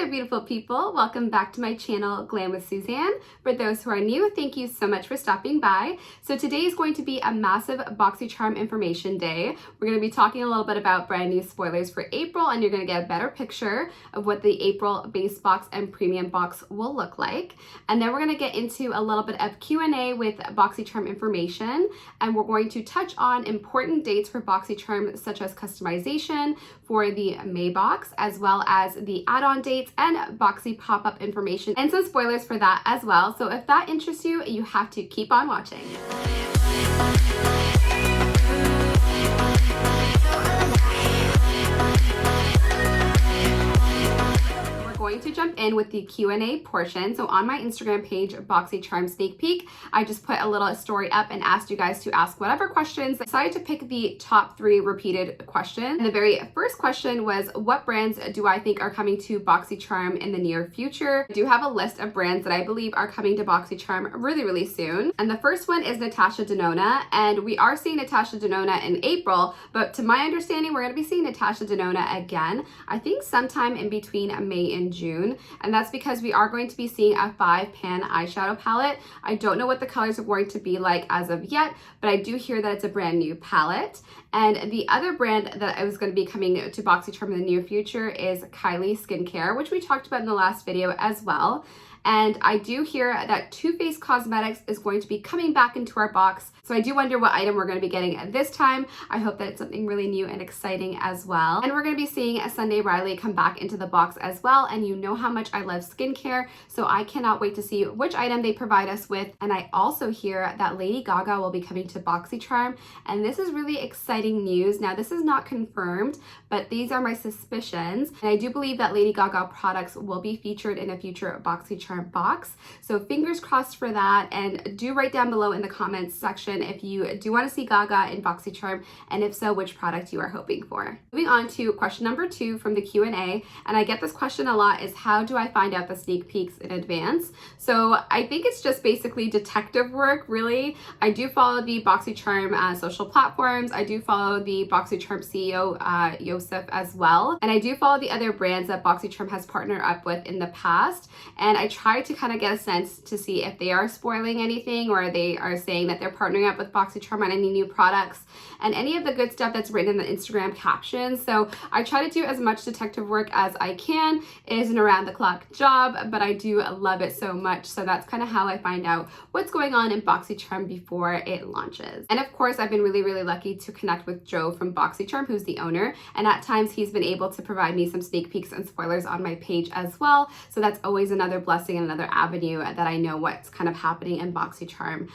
there, beautiful people. Welcome back to my channel, Glam with Suzanne. For those who are new, thank you so much for stopping by. So today is going to be a massive Boxycharm information day. We're going to be talking a little bit about brand new spoilers for April, and you're going to get a better picture of what the April base box and premium box will look like. And then we're going to get into a little bit of Q&A with Boxycharm information, and we're going to touch on important dates for Boxycharm, such as customization for the May box, as well as the add-on dates and Boxypopup information and some spoilers for that as well. So if that interests you, you have to keep on watching. Going to jump in with the Q&A portion. So on my Instagram page, Boxycharm Sneak Peek, I just put a little story up and asked you guys to ask whatever questions. I decided to pick the top 3 repeated questions. And the very first question was, what brands do I think are coming to Boxycharm in the near future? I do have a list of brands that I believe are coming to Boxycharm really soon. And the first one is Natasha Denona, and we are seeing Natasha Denona in April, but to my understanding, we're going to be seeing Natasha Denona again, I think sometime in between May and June, and that's because we are going to be seeing a 5-pan eyeshadow palette. I don't know what the colors are going to be like as of yet, but I do hear that it's a brand new palette. And the other brand that I was going to be coming to Boxycharm in the near future is Kylie Skincare, which we talked about in the last video as well. And I do hear that Too Faced Cosmetics is going to be coming back into our box. So I do wonder what item we're going to be getting at this time. I hope that it's something really new and exciting as well. And we're going to be seeing Sunday Riley come back into the box as well. And you know how much I love skincare, so I cannot wait to see which item they provide us with. And I also hear that Lady Gaga will be coming to Boxycharm. And this is really exciting news. Now, this is not confirmed, but these are my suspicions. And I do believe that Lady Gaga products will be featured in a future Boxycharm box. So fingers crossed for that, and do write down below in the comments section if you do want to see Gaga in Boxycharm, and if so, which product you are hoping for. Moving on to question number 2 from the Q&A, and I get this question a lot, is how do I find out the sneak peeks in advance? So I think it's just basically detective work, really. I do follow the Boxycharm social platforms. I do follow the Boxycharm CEO, Yosef, as well. And I do follow the other brands that Boxycharm has partnered up with in the past. And I try to kind of get a sense to see if they are spoiling anything, or they are saying that they're partnering up with Boxycharm on any new products and any of the good stuff that's written in the Instagram captions. So I try to do as much detective work as I can. It is an around-the-clock job, but I do love it so much. So that's kind of how I find out what's going on in Boxycharm before it launches. And of course, I've been really lucky to connect with Joe from Boxycharm, who's the owner. And at times he's been able to provide me some sneak peeks and spoilers on my page as well. So that's always another blessing and another avenue that I know what's kind of happening in Boxycharm.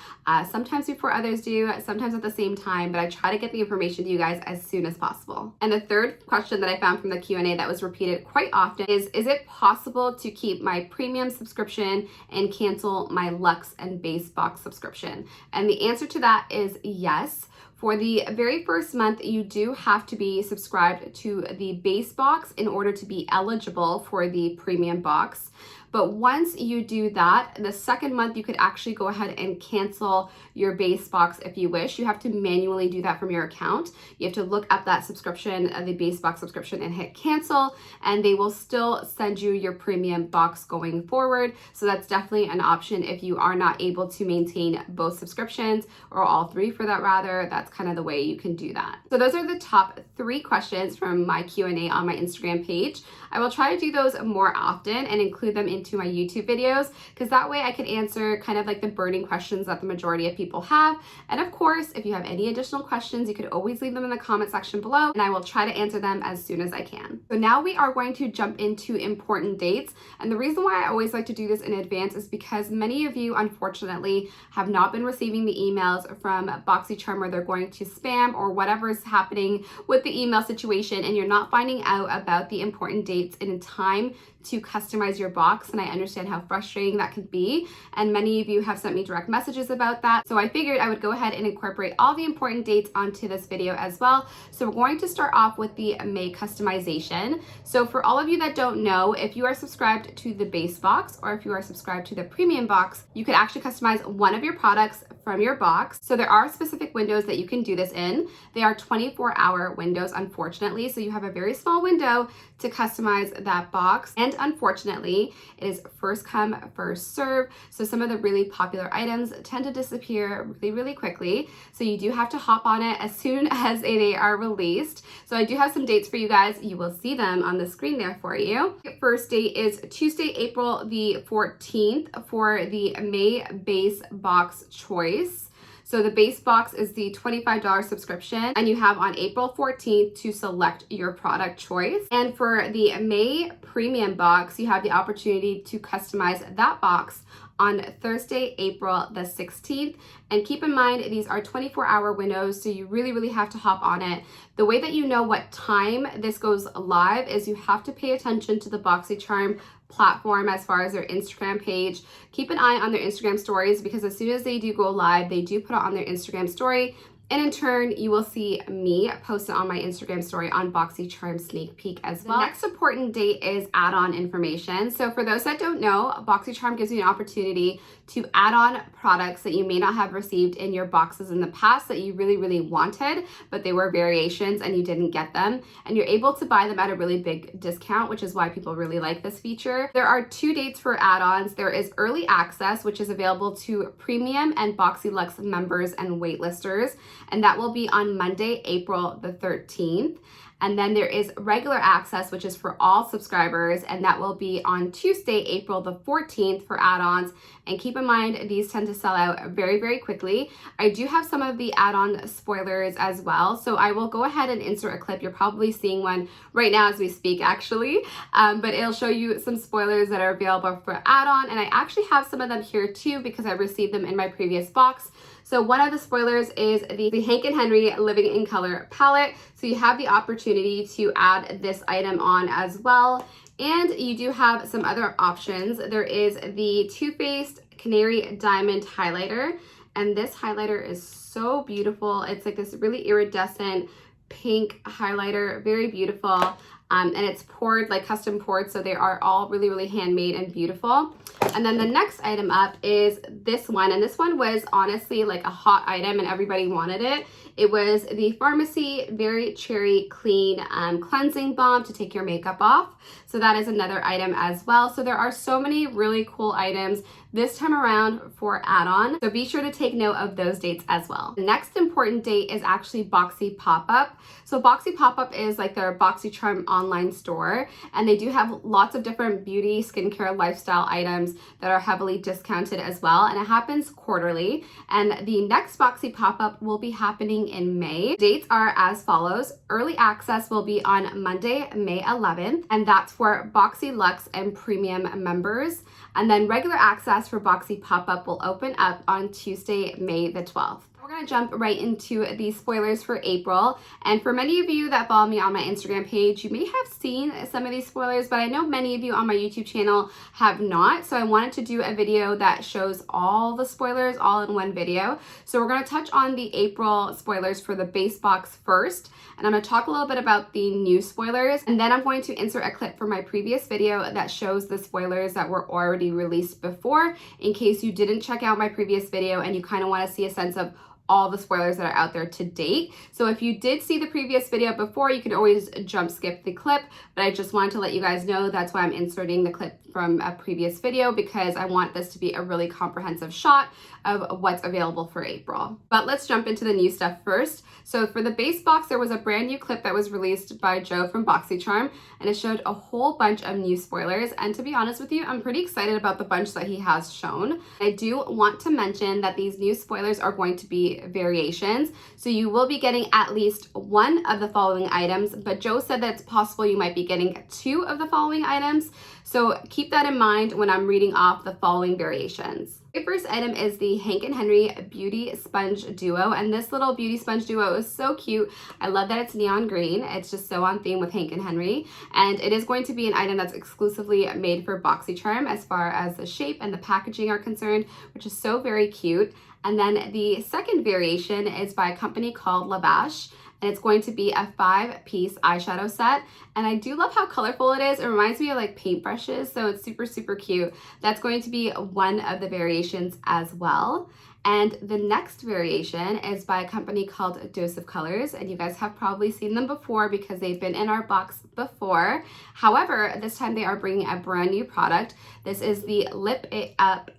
Sometimes before others do, sometimes at the same time, but I try to get the information to you guys as soon as possible. And the third question that I found from the Q&A that was repeated quite often is it possible to keep my premium subscription and cancel my Luxe and Base box subscription? And the answer to that is yes. For the very first month, you do have to be subscribed to the base box in order to be eligible for the premium box. But once you do that, the second month, you could actually go ahead and cancel your base box if you wish. You have to manually do that from your account. You have to look up that subscription, the base box subscription, and hit cancel, and they will still send you your premium box going forward. So that's definitely an option if you are not able to maintain both subscriptions, or all 3 for that rather. That's kind of the way you can do that. So those are the top 3 questions from my Q&A on my Instagram page. I will try to do those more often and include them into my YouTube videos, because that way I can answer kind of like the burning questions that the majority of people have. And of course, if you have any additional questions, you could always leave them in the comment section below, and I will try to answer them as soon as I can. So now we are going to jump into important dates. And the reason why I always like to do this in advance is because many of you, unfortunately, have not been receiving the emails from Boxycharm, where they're going to spam or whatever is happening with the email situation, and you're not finding out about the important dates in time to customize your box, and I understand how frustrating that could be, and many of you have sent me direct messages about that. So I figured I would go ahead and incorporate all the important dates onto this video as well. So we're going to start off with the May customization. So for all of you that don't know, if you are subscribed to the base box, or if you are subscribed to the premium box, you could actually customize one of your products from your box. So there are specific windows that you can do this in. They are 24-hour windows, unfortunately. So you have a very small window to customize that box. And unfortunately, it is first come, first serve. So some of the really popular items tend to disappear really, really quickly. So you do have to hop on it as soon as they are released. So I do have some dates for you guys. You will see them on the screen there for you. First date is Tuesday, April the 14th for the May base box choice. So the base box is the $25 subscription, and you have on April 14th to select your product choice. And for the May premium box, you have the opportunity to customize that box on Thursday, April the 16th. And keep in mind, these are 24-hour windows, so you really, really have to hop on it. The way that you know what time this goes live is you have to pay attention to the Boxycharm platform as far as their Instagram page. Keep an eye on their Instagram stories, because as soon as they do go live, they do put it on their Instagram story. And in turn, you will see me post it on my Instagram story on Boxycharm sneak peek as well. The next important date is add-on information. So for those that don't know, Boxycharm gives you an opportunity to add on products that you may not have received in your boxes in the past that you really, really wanted, but they were variations and you didn't get them. And you're able to buy them at a really big discount, which is why people really like this feature. There are 2 dates for add-ons. There is early access, which is available to premium and BoxyLuxe members and waitlisters. And that will be on Monday, April the 13th. And then there is regular access, which is for all subscribers, and that will be on Tuesday, April the 14th for add-ons. And keep in mind, these tend to sell out very, very quickly. I do have some of the add-on spoilers as well, so I will go ahead and insert a clip. You're probably seeing one right now as we speak, actually, but it'll show you some spoilers that are available for add-on, and I actually have some of them here too because I received them in my previous box. So one of the spoilers is the Hank and Henry Living in Color palette. So you have the opportunity to add this item on as well. And you do have some other options. There is the Too Faced Canary Diamond highlighter. And this highlighter is so beautiful. It's like this really iridescent pink highlighter, very beautiful. And it's poured, like custom poured, so they are all really, really handmade and beautiful. And then the next item up is this one, and this one was honestly like a hot item and everybody wanted it. It was the Pharmacy Very Cherry Clean Cleansing Balm to take your makeup off. So that is another item as well. So there are so many really cool items this time around for add-on. So be sure to take note of those dates as well. The next important date is actually Boxypopup. So Boxypopup is like their Boxycharm online store, and they do have lots of different beauty, skincare, lifestyle items that are heavily discounted as well. And it happens quarterly. And the next Boxypopup will be happening in May. Dates are as follows. Early access will be on Monday, May 11th, and that's for BoxyLuxe and premium members. And then regular access for Boxypopup will open up on Tuesday, May the 12th. We're gonna jump right into the spoilers for April. And for many of you that follow me on my Instagram page, you may have seen some of these spoilers, but I know many of you on my YouTube channel have not. So I wanted to do a video that shows all the spoilers all in one video. So we're gonna touch on the April spoilers for the base box first. And I'm gonna talk a little bit about the new spoilers. And then I'm going to insert a clip from my previous video that shows the spoilers that were already released before, in case you didn't check out my previous video and you kind of wanna see a sense of all the spoilers that are out there to date. So if you did see the previous video before, you can always jump skip the clip, but I just wanted to let you guys know that's why I'm inserting the clip from a previous video, because I want this to be a really comprehensive shot of what's available for April. But let's jump into the new stuff first. So for the base box, there was a brand new clip that was released by Joe from Boxycharm, and it showed a whole bunch of new spoilers. And to be honest with you, I'm pretty excited about the bunch that he has shown. I do want to mention that these new spoilers are going to be variations. So you will be getting at least one of the following items, but Joe said that it's possible you might be getting 2 of the following items. So keep that in mind when I'm reading off the following variations. The first item is the Hank and Henry Beauty Sponge Duo, and this little beauty sponge duo is so cute. I love that it's neon green. It's just so on theme with Hank and Henry, and it is going to be an item that's exclusively made for Boxycharm as far as the shape and the packaging are concerned, which is so very cute. And then the second variation is by a company called Lavash, and it's going to be a 5-piece eyeshadow set. And I do love how colorful it is. It reminds me of like paintbrushes, so it's super, super cute. That's going to be one of the variations as well. And the next variation is by a company called Dose of Colors, and you guys have probably seen them before because they've been in our box before. However, this time they are bringing a brand new product. This is the Lip It Up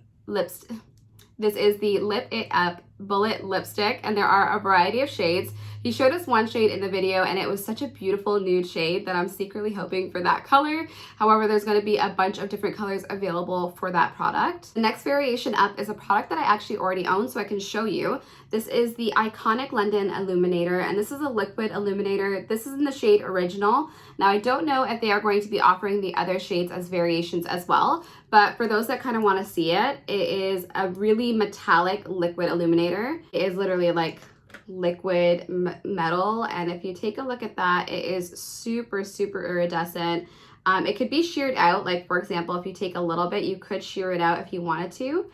Bullet Lipstick, and there are a variety of shades. He showed us one shade in the video, and it was such a beautiful nude shade that I'm secretly hoping for that color. However, there's going to be a bunch of different colors available for that product. The next variation up is a product that I actually already own, so I can show you. This is the Iconic London Illuminator, and this is a liquid illuminator. This is in the shade Original. Now, I don't know if they are going to be offering the other shades as variations as well, but for those that kind of want to see it, it is a really metallic liquid illuminator. It is literally like liquid metal, and if you take a look at that, it is super iridescent. It could be sheared out, like for example, if you take a little bit, you could shear it out if you wanted to.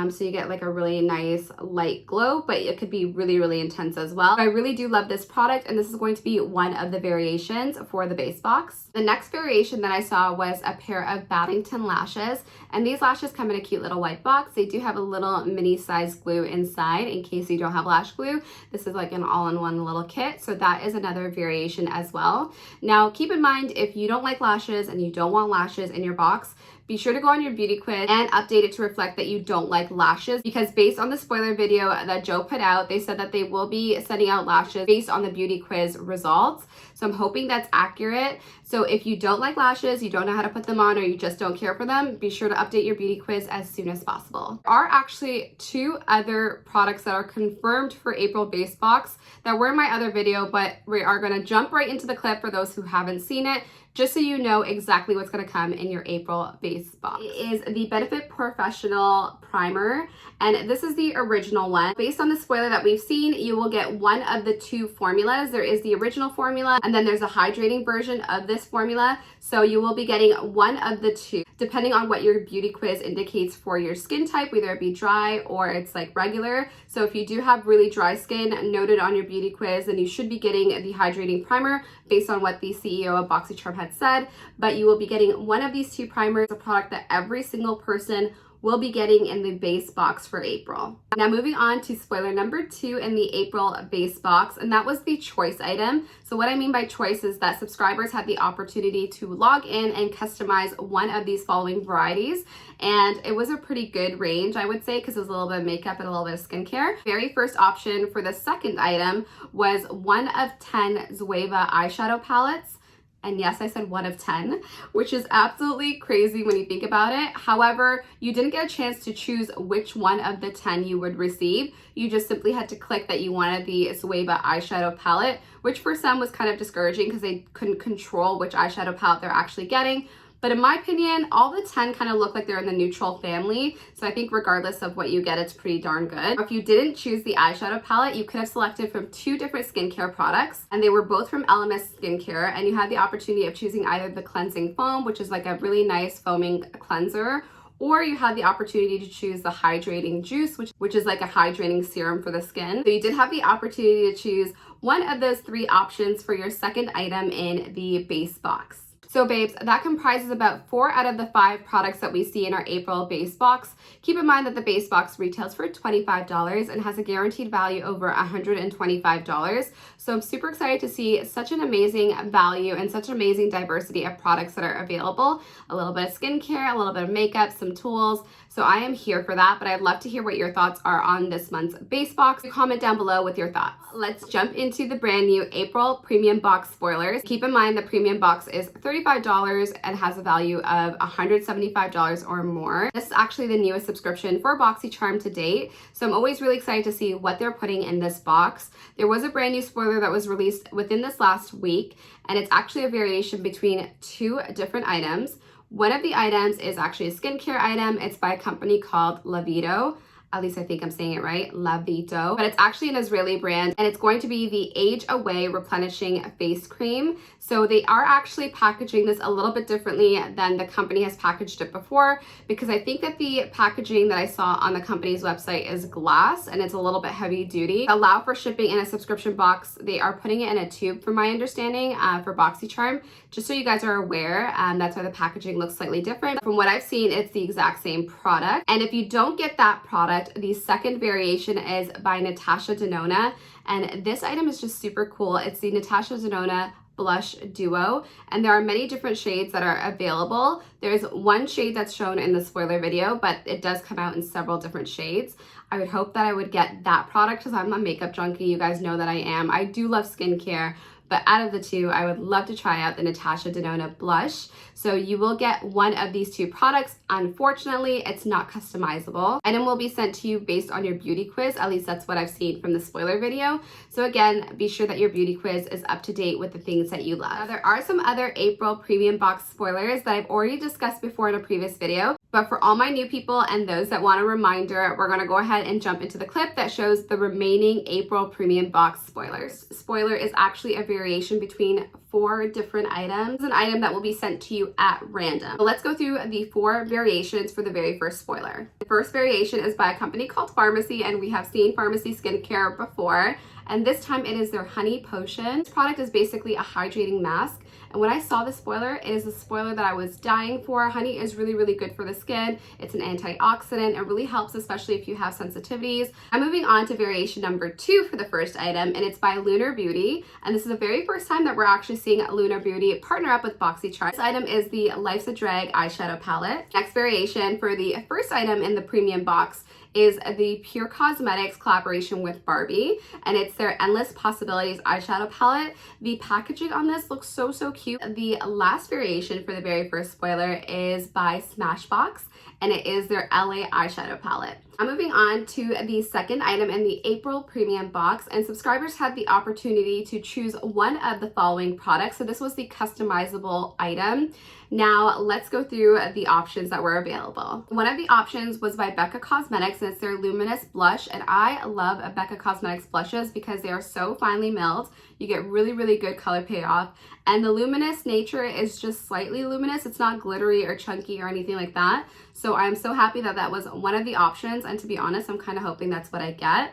So you get like a really nice light glow, but it could be really intense as well. I really do love this product, and this is going to be one of the variations for the base box. The next variation that I saw was a pair of Babington lashes, and these lashes come in a cute little white box. They do have a little mini size glue inside in case you don't have lash glue. This is like an all-in-one little kit, so that is another variation as well. Now keep in mind, if you don't like lashes and you don't want lashes in your box, be sure to go on your beauty quiz and update it to reflect that you don't like lashes, because based on the spoiler video that Joe put out, they said that they will be sending out lashes based on the beauty quiz results. So I'm hoping that's accurate. So if you don't like lashes, you don't know how to put them on, or you just don't care for them, be sure to update your beauty quiz as soon as possible. There are actually 2 other products that are confirmed for April base box that were in my other video, but we are going to jump right into the clip for those who haven't seen it, just so you know exactly what's going to come in your April base box. It is the Benefit Professional Primer, and this is the original one. Based on the spoiler that we've seen, you will get one of the 2 formulas. There is the original formula, and then there's a hydrating version of this formula. So you will be getting one of the 2, depending on what your beauty quiz indicates for your skin type, whether it be dry or it's like regular. So if you do have really dry skin noted on your beauty quiz, then you should be getting the hydrating primer based on what the CEO of Boxycharm had said, but you will be getting one of these 2 primers, a product that every single person will be getting in the base box for April. Now moving on to spoiler number 2 in the April base box, and that was the choice item. So what I mean by choice is that subscribers had the opportunity to log in and customize one of these following varieties, and it was a pretty good range, I would say, because it was a little bit of makeup and a little bit of skincare. Very first option for the second item was 1 of 10 Zoeva eyeshadow palettes. And yes, I said 1 of 10, which is absolutely crazy when you think about it. However, you didn't get a chance to choose which one of the 10 you would receive. You just simply had to click that you wanted the Zoeva eyeshadow palette, which for some was kind of discouraging because they couldn't control which eyeshadow palette they're actually getting. But in my opinion, all the 10 kind of look like they're in the neutral family. So I think regardless of what you get, it's pretty darn good. If you didn't choose the eyeshadow palette, you could have selected from 2 different skincare products, and they were both from LMS Skincare, and you had the opportunity of choosing either the cleansing foam, which is like a really nice foaming cleanser, or you had the opportunity to choose the hydrating juice, which is like a hydrating serum for the skin. So you did have the opportunity to choose one of those 3 options for your second item in the base box. So babes, that comprises about 4 out of the 5 products that we see in our April base box. Keep in mind that the base box retails for $25 and has a guaranteed value over $125. So I'm super excited to see such an amazing value and such amazing diversity of products that are available. A little bit of skincare, a little bit of makeup, some tools. So I am here for that, but I'd love to hear what your thoughts are on this month's base box. Comment down below with your thoughts. Let's jump into the brand new April Premium Box spoilers. Keep in mind the Premium Box is $35 and has a value of $175 or more. This is actually the newest subscription for Boxycharm to date, so I'm always really excited to see what they're putting in this box. There was a brand new spoiler that was released within this last week, and it's actually a variation between 2 different items. One of the items is actually a skincare item. It's by a company called Lavito. At least I think I'm saying it right, Lavito. But it's actually an Israeli brand, and it's going to be the Age Away Replenishing Face Cream. So they are actually packaging this a little bit differently than the company has packaged it before, because I think that the packaging that I saw on the company's website is glass, and it's a little bit heavy duty. To allow for shipping in a subscription box, they are putting it in a tube from my understanding for Boxycharm, just so you guys are aware. That's why the packaging looks slightly different. From what I've seen, it's the exact same product. And if you don't get that product, product. The second variation is by Natasha Denona, and this item is just super cool. It's the Natasha Denona Blush Duo, and there are many different shades that are available. There's one shade that's shown in the spoiler video, but it does come out in several different shades. I would hope that I would get that product because I'm a makeup junkie. You guys know that I am. I do love skincare, but out of the two, I would love to try out the Natasha Denona blush. So you will get one of these two products. Unfortunately, it's not customizable. Item will be sent to you based on your beauty quiz. At least that's what I've seen from the spoiler video. So again, be sure that your beauty quiz is up to date with the things that you love. Now, there are some other April premium box spoilers that I've already discussed before in a previous video. But for all my new people and those that want a reminder, we're gonna go ahead and jump into the clip that shows the remaining April premium box spoilers. Spoiler is actually a variation between 4 different items. It's an item that will be sent to you at random. So let's go through the 4 variations for the very first spoiler. The first variation is by a company called Pharmacy, and we have seen Pharmacy skincare before. And this time it is their honey potion. This product is basically a hydrating mask. And when I saw the spoiler, it is a spoiler that I was dying for. Honey is really, really good for the skin. It's an antioxidant. It really helps, especially if you have sensitivities. I'm moving on to variation number 2 for the first item, and it's by Lunar Beauty. And this is the very first time that we're actually seeing Lunar Beauty partner up with Boxycharm. This item is the Life's a Drag eyeshadow palette. Next variation for the first item in the premium box is the Pure Cosmetics collaboration with Barbie, and it's their Endless Possibilities eyeshadow palette. The packaging on this looks so cute. The last variation for the very first spoiler is by Smashbox, and it is their LA eyeshadow palette. I'm moving on to the second item in the April premium box, and subscribers had the opportunity to choose one of the following products. So this was the customizable item. Now let's go through the options that were available. One of the options was by Becca Cosmetics, and it's their Luminous Blush, and I love Becca Cosmetics blushes because they are so finely milled. You get really good color payoff, and the luminous nature is just slightly luminous. It's not glittery or chunky or anything like that. So I'm so happy that that was one of the options, and to be honest, I'm kind of hoping that's what I get.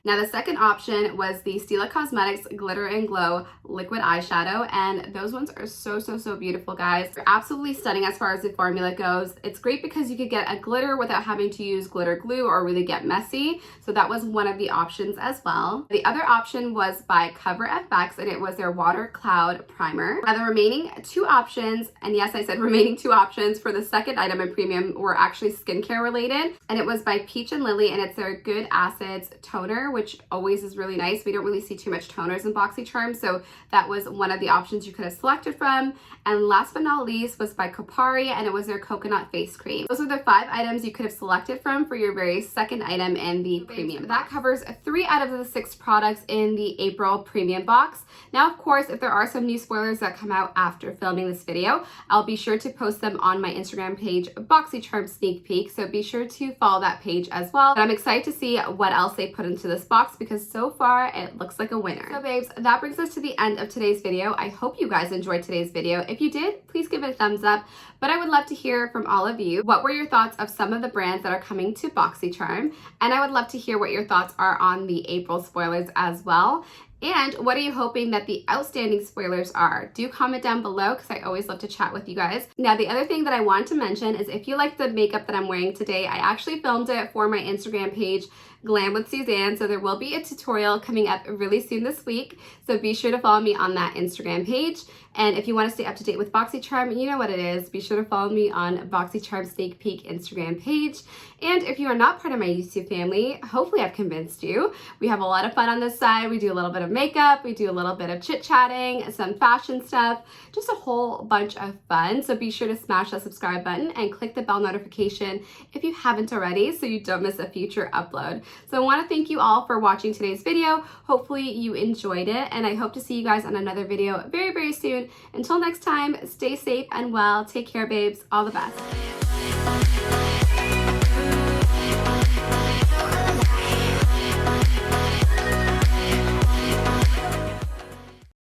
Now the second option was the Stila Cosmetics Glitter and Glow Liquid Eyeshadow, and those ones are so beautiful, guys. They're absolutely stunning as far as the formula goes. It's great because you could get a glitter without having to use glitter glue or really get messy, so that was one of the options as well. The other option was by Cover FX, and it was their Water Cloud Primer. Now the remaining 2 options, and yes, I said remaining 2 options for the second item in premium, were actually skincare related, and it was by Peach and Lily, and it's their Good Acids Toner, which always is really nice. We don't really see too much toners in Boxycharm, so that was one of the options you could have selected from. And last but not least was by Kopari, and it was their Coconut Face Cream. Those are the 5 items you could have selected from for your very second item in the premium. That covers 3 out of the 6 products in the April premium box. Now, of course, if there are some new spoilers that come out after filming this video, I'll be sure to post them on my Instagram page, Boxycharm Sneak Peek, so be sure to follow that page as well. But I'm excited to see what else they put into this box because so far it looks like a winner. So babes, that brings us to the end of today's video. I hope you guys enjoyed today's video. If you did, please give it a thumbs up. But I would love to hear from all of you. What were your thoughts of some of the brands that are coming to Boxycharm? And I would love to hear what your thoughts are on the April spoilers as well. And what are you hoping that the outstanding spoilers are? Do comment down below because I always love to chat with you guys. Now, the other thing that I want to mention is if you like the makeup that I'm wearing today, I actually filmed it for my Instagram page, Glam with Suzanne. So there will be a tutorial coming up really soon this week. So be sure to follow me on that Instagram page. And if you want to stay up to date with Boxycharm, you know what it is. Be sure to follow me on Boxycharm Sneak Peek Instagram page. And if you are not part of my YouTube family, hopefully I've convinced you. We have a lot of fun on this side. We do a little bit of makeup, we do a little bit of chit-chatting, some fashion stuff, just a whole bunch of fun. So be sure to smash that subscribe button and click the bell notification if you haven't already so you don't miss a future upload. So I want to thank you all for watching today's video. Hopefully you enjoyed it, and I hope to see you guys on another video very soon. Until next time, stay safe and well. Take care, babes. All the best.